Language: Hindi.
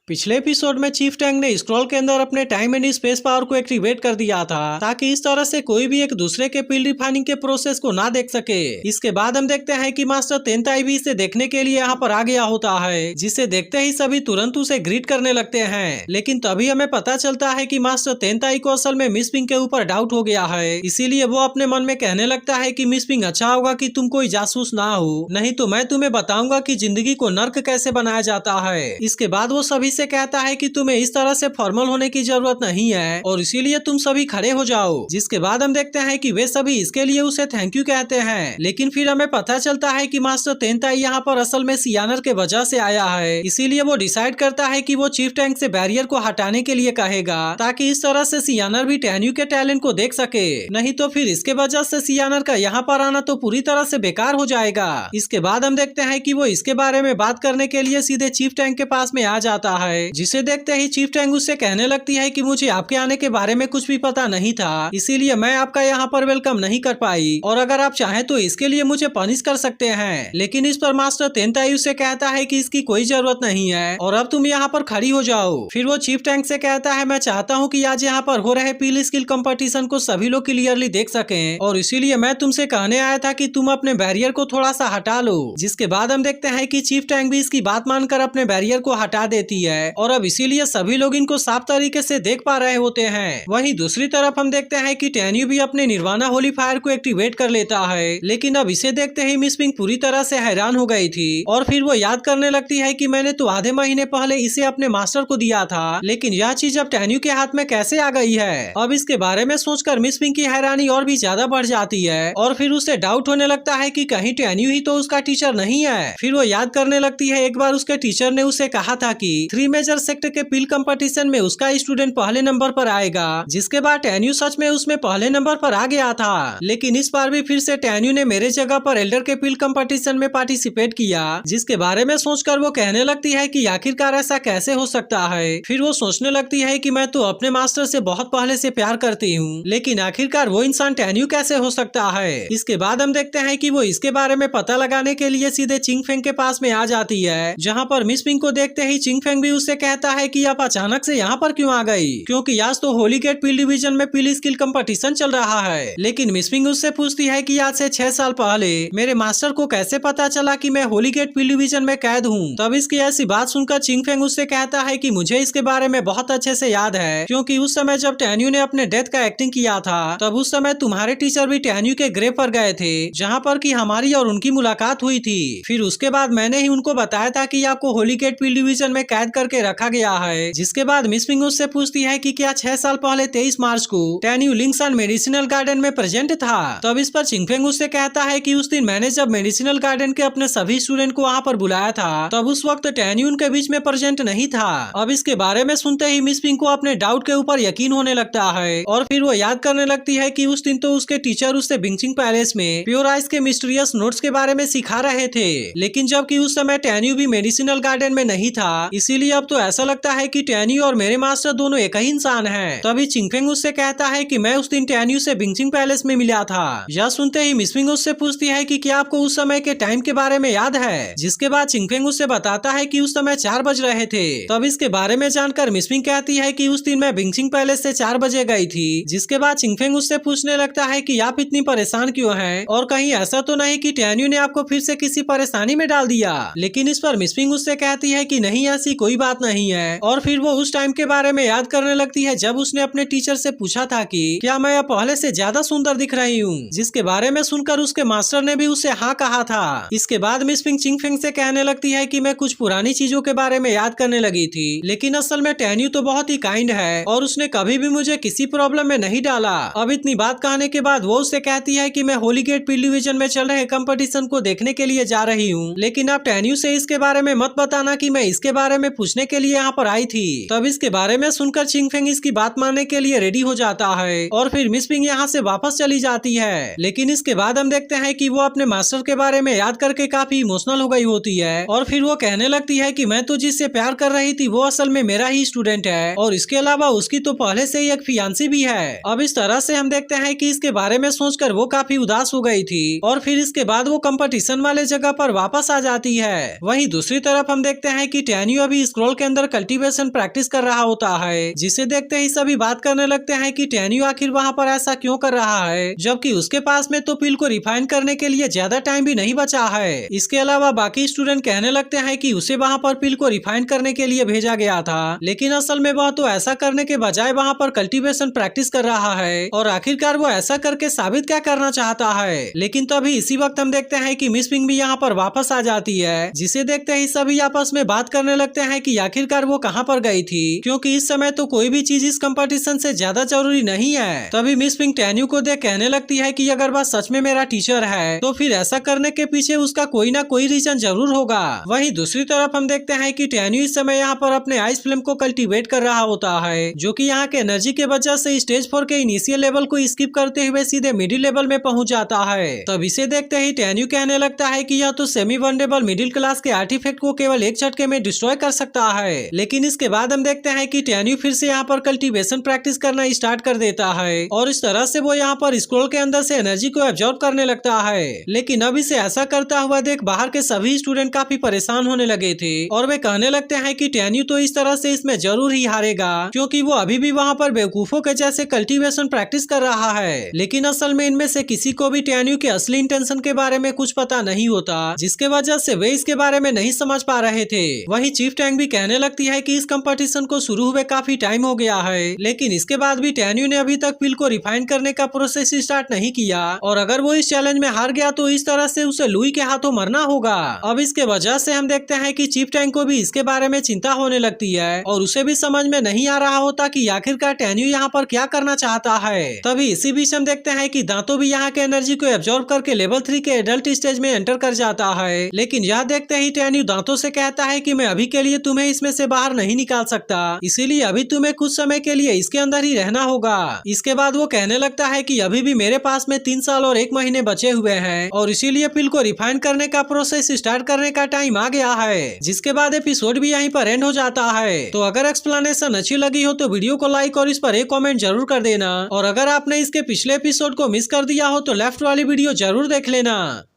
पिछले एपिसोड में चीफ टैंक ने स्क्रॉल के अंदर अपने टाइम एंड स्पेस पावर को एक्टिवेट कर दिया था ताकि इस तरह से कोई भी एक दूसरे के पिल रिफाइनिंग के प्रोसेस को ना देख सके। इसके बाद हम देखते हैं कि मास्टर तेनताई भी इसे देखने के लिए यहाँ पर आ गया होता है, जिसे देखते ही सभी तुरंत उसे ग्रीट करने लगते हैं। लेकिन तभी हमें पता चलता है कि मास्टर तेनताई को असल में मिस पिंग के ऊपर डाउट हो गया है, इसीलिए वो अपने मन में कहने लगता है कि मिस पिंग अच्छा होगा कि तुम कोई जासूस ना हो, नहीं तो मैं तुम्हें बताऊंगा कि जिंदगी को नर्क कैसे बनाया जाता है। इसके बाद वो सभी से कहता है कि तुम्हें इस तरह से फॉर्मल होने की जरूरत नहीं है और इसीलिए तुम सभी खड़े हो जाओ। जिसके बाद हम देखते हैं कि वे सभी इसके लिए उसे थैंक यू कहते हैं। लेकिन फिर हमें पता चलता है कि मास्टर तेनताई यहाँ पर असल में सियानर के वजह से आया है, इसीलिए वो डिसाइड करता है कि वो चीफ टैंक से बैरियर को हटाने के लिए कहेगा ताकि इस तरह से सियानर भी टेन्यू के टैलेंट को देख सके, नहीं तो फिर इसके वजह से सियानर का यहाँ पर आना तो पूरी तरह से बेकार हो जाएगा। इसके बाद हम देखते हैं कि वो इसके बारे में बात करने के लिए सीधे चीफ टैंक के पास में आ जाता है, जिसे देखते ही चीफ टैंक उससे कहने लगती है कि मुझे आपके आने के बारे में कुछ भी पता नहीं था, इसीलिए मैं आपका यहाँ पर वेलकम नहीं कर पाई और अगर आप चाहें तो इसके लिए मुझे पनिश कर सकते हैं। लेकिन इस पर मास्टर तेनताई उससे कहता है कि इसकी कोई जरूरत नहीं है और अब तुम यहाँ पर खड़ी हो जाओ। फिर वो चीफ टैंक से कहता है मैं चाहता हूँ कि आज यहाँ पर हो रहे पील स्किल कंपटीशन को सभी लोग क्लियरली देख सकें और इसीलिए मैं तुमसे कहने आया था कि तुम अपने बैरियर को थोड़ा सा हटा लो। जिसके बाद हम देखते हैं कि चीफ टैंक भी इसकी बात मानकर अपने बैरियर को हटा देती है और अब इसीलिए सभी लोग इनको साफ तरीके से देख पा रहे होते हैं। वहीं दूसरी तरफ हम देखते हैं कि टेन्यू भी अपने निर्वाणा होली फायर को एक्टिवेट कर लेता है, लेकिन अब इसे देखते ही मिस पिंग पूरी तरह से हैरान हो गई थी और फिर वो याद करने लगती है कि मैंने तो आधे महीने पहले इसे अपने मास्टर को दिया था, लेकिन यह चीज अब टेन्यू के हाथ में कैसे आ गई है। अब इसके बारे में सोचकर मिस पिंग की हैरानी और भी ज्यादा बढ़ जाती है और फिर उसे डाउट होने लगता है कि कहीं टेन्यू ही तो उसका टीचर नहीं है। फिर वो याद करने लगती है एक बार उसके टीचर ने उसे कहा था कि 3 मेजर सेक्ट के पिल कंपटीशन में उसका स्टूडेंट पहले नंबर पर आएगा, जिसके बाद टेन्यू सच में उसमें पहले नंबर पर आ गया था। लेकिन इस बार भी फिर से टेन्यू ने मेरे जगह पर एल्डर के पिल कंपटीशन में पार्टिसिपेट किया, जिसके बारे में सोचकर वो कहने लगती है कि आखिरकार ऐसा कैसे हो सकता है। फिर वो सोचने लगती है कि मैं तो अपने मास्टर से बहुत पहले से प्यार करती हूँ, लेकिन आखिरकार वो इंसान टेन्यू कैसे हो सकता है। इसके बाद हम देखते हैं कि वो इसके बारे में पता लगाने के लिए सीधे चिंग फेंग के पास में आ जाती है, जहाँ पर मिस पिंग को देखते ही चिंग फेंग भी उससे कहता है कि आप अचानक से यहाँ पर क्यों आ गई, क्योंकि आज तो होली गेट पील डिवीजन में पील स्किल कंपटीशन चल रहा है। लेकिन मिस पिंग उससे पूछती है कि आज से 6 साल पहले मेरे मास्टर को कैसे पता चला कि मैं होली गेट पील डिवीजन में कैद हूँ। तब इसकी ऐसी बात सुनकर चिंग फेंग उससे कहता है कि मुझे इसके बारे में बहुत अच्छे से याद है, क्योंकि उस समय जब टेन्यू ने अपने डेथ का एक्टिंग किया था तब उस समय तुम्हारे टीचर भी टेन्यू के ग्रेव पर गए थे, जहाँ पर की हमारी और उनकी मुलाकात हुई थी। फिर उसके बाद मैंने ही उनको बताया था कि आपको होली गेट पील डिवीजन में कैद करके रखा गया है। जिसके बाद मिस पिंग उससे पूछती है कि क्या 6 साल पहले 23 मार्च को टेन्यू लिंगसन मेडिसिनल गार्डन में प्रेजेंट था। तब इस पर चिंगफेंग उससे कहता है कि उस दिन मैंने जब मेडिसिनल गार्डन के अपने सभी स्टूडेंट को वहाँ पर बुलाया था तब उस वक्त टेन्यू उनके बीच में प्रेजेंट नहीं था। अब इसके बारे में सुनते ही मिस पिंग को अपने डाउट के ऊपर यकीन होने लगता है और फिर वो याद करने लगती है कि उस दिन तो उसके टीचर उससे बिंगचिंग पैलेस में प्योर आइस के मिस्टीरियस नोट्स के बारे में सिखा रहे थे, लेकिन जबकि उस समय टेन्यू भी मेडिसिनल गार्डन में नहीं था, इसीलिए अब तो ऐसा लगता है कि टेन्यू और मेरे मास्टर दोनों एक ही इंसान हैं। तभी चिंगफेंग उससे कहता है कि मैं उस दिन टेन्यू से बिंगचिंग पैलेस में मिला था। यह सुनते ही मिस पिंग उससे पूछती है कि क्या आपको उस समय के टाइम के बारे में याद है। जिसके बाद चिंगफेंग उससे बताता है कि उस समय 4 बज रहे थे। तब इसके बारे में जानकर मिस पिंग कहती है कि उस दिन मैं बिंगचिंग पैलेस से 4 बजे गई थी। जिसके बाद चिंगफेंग उससे पूछने लगता है कि आप इतनी परेशान क्यों हैं और कहीं ऐसा तो नहीं कि टेन्यू ने आपको फिर से किसी परेशानी में डाल दिया। लेकिन इस पर मिस पिंग उससे कहती है कि नहीं, ऐसी कोई बात नहीं है और फिर वो उस टाइम के बारे में याद करने लगती है जब उसने अपने टीचर से पूछा था कि क्या मैं अब पहले से ज्यादा सुंदर दिख रही हूँ, जिसके बारे में सुनकर उसके मास्टर ने भी उससे हाँ कहा था। इसके बाद मिस पिंग चिंगफेंग से कहने लगती है कि मैं कुछ पुरानी चीजों के बारे में याद करने लगी थी, लेकिन असल में टेन्यू तो बहुत ही काइंड है और उसने कभी भी मुझे किसी प्रॉब्लम में नहीं डाला। अब इतनी बात कहने के बाद वो उससे कहती है कि मैं होली गेट पील डिवीजन में चल रहे कंपटीशन को देखने के लिए जा रही हूँ, लेकिन आप टेन्यू से इसके बारे में मत बताना कि मैं इसके बारे में पूछने के लिए यहाँ पर आई थी। तब इसके बारे में सुनकर चिंगफेंग इसकी बात मानने के लिए रेडी हो जाता है और फिर मिस पिंग यहाँ से वापस चली जाती है। लेकिन इसके बाद हम देखते हैं कि वो अपने मास्टर के बारे में याद करके काफी इमोशनल हो गई होती है और फिर वो कहने लगती है कि मैं तो जिससे प्यार कर रही थी वो असल में मेरा ही स्टूडेंट है और इसके अलावा उसकी तो पहले से ही एक फियांसी भी है। अब इस तरह से हम देखते हैं कि इसके बारे में सोचकर वो काफी उदास हो गई थी और फिर इसके बाद वो कंपटीशन वाले जगह पर वापस आ जाती है। वहीं दूसरी तरफ हम देखते हैं कि टेन्यू अभी स्क्रॉल के अंदर कल्टीवेशन प्रैक्टिस कर रहा होता है, जिसे देखते ही सभी बात करने लगते हैं कि टेन्यू आखिर वहाँ पर ऐसा क्यों कर रहा है, जबकि उसके पास में तो पिल को रिफाइन करने के लिए ज्यादा टाइम भी नहीं बचा है। इसके अलावा बाकी स्टूडेंट कहने लगते हैं कि उसे वहाँ पर पिल को रिफाइन करने के लिए भेजा गया था, लेकिन असल में वह तो ऐसा करने के बजाय वहाँ पर कल्टीवेशन प्रैक्टिस कर रहा है और आखिरकार वो ऐसा करके साबित क्या करना चाहता है। लेकिन तभी इसी वक्त हम देखते हैं कि मिस पिंग भी यहाँ पर वापस आ जाती है, जिसे देखते ही सभी आपस में बात करने लगते हैं कि आखिरकार वो कहाँ पर गई थी, क्योंकि इस समय तो कोई भी चीज इस कंपटीशन से ज्यादा जरूरी नहीं है। तभी मिस पिंग टेन्यू को देख कहने लगती है कि अगर वह सच में मेरा टीचर है तो फिर ऐसा करने के पीछे उसका कोई ना कोई रीजन जरूर होगा। वहीं दूसरी तरफ हम देखते हैं कि टेन्यू इस समय यहाँ पर अपने आइस फ्लेम को कल्टीवेट कर रहा होता है, जो कि यहाँ के एनर्जी के वजह से स्टेज 4 के इनिशियल लेवल को स्किप करते हुए सीधे मिडिल लेवल में पहुंच जाता है। तब इसे देखते ही टेन्यू कहने लगता है कि यह तो सेमी वनरेबल मिडिल क्लास के आर्टिफैक्ट को केवल एक झटके में डिस्ट्रॉय कर सकता है। लेकिन इसके बाद हम देखते हैं कि टेन्यू फिर से यहाँ पर कल्टीवेशन प्रैक्टिस करना स्टार्ट कर देता है और इस तरह से वो यहाँ पर स्क्रॉल के अंदर से एनर्जी को एब्जॉर्ब करने लगता है। लेकिन अब इसे ऐसा करता हुआ देख बाहर के सभी स्टूडेंट काफी परेशान होने लगे थे और वे कहने लगते हैं कि टेन्यू तो इस तरह से इसमें जरूर ही हारेगा, क्योंकि वो अभी भी वहाँ पर बेवकूफों के जैसे कल्टीवेशन प्रैक्टिस कर रहा है। लेकिन असल में इनमें से किसी को भी टेन्यू के असली इंटेंशन के बारे में कुछ पता नहीं होता, जिसके वजह से वे इसके बारे में नहीं समझ पा रहे थे। वहीं चीफ टैंग भी कहने लगती है कि इस कंपटीशन को शुरू हुए काफी टाइम हो गया है, लेकिन इसके बाद भी टेन्यू ने अभी तक पिल को रिफाइन करने का प्रोसेस स्टार्ट नहीं किया और अगर वो इस चैलेंज में हार गया तो इस तरह से उसे लुई के हाथों मरना होगा। अब इसके वजह से हम देखते हैं कि चीफ टैंग को भी इसके बारे में चिंता होने लगती है और उसे भी समझ में नहीं आ रहा होता कि आखिरकार टेन्यू यहाँ पर क्या करना चाहता है। तभी इसी बीच हम देखते हैं कि दांतों भी यहाँ के एनर्जी को एब्जॉर्ब करके लेवल 3 के एडल्ट स्टेज में एंटर कर जाता है। लेकिन यह देखते ही टेन्यू दांतों से कहता है कि मैं अभी के लिए तुम्हें इसमें से बाहर नहीं निकाल सकता, इसीलिए अभी तुम्हें कुछ समय के लिए इसके अंदर ही रहना होगा। इसके बाद वो कहने लगता है कि अभी भी मेरे पास में 3 साल और 1 महीने बचे हुए हैं और इसीलिए पिल को रिफाइन करने का प्रोसेस स्टार्ट करने का टाइम आ गया है। जिसके बाद एपिसोड भी यहीं पर एंड हो जाता है। तो अगर एक्सप्लेनेशन अच्छी लगी हो तो वीडियो को लाइक और इस पर एक कमेंट जरूर कर देना और अगर आपने इसके पिछले एपिसोड को मिस कर दिया हो तो लेफ्ट वाली वीडियो जरूर देख लेना।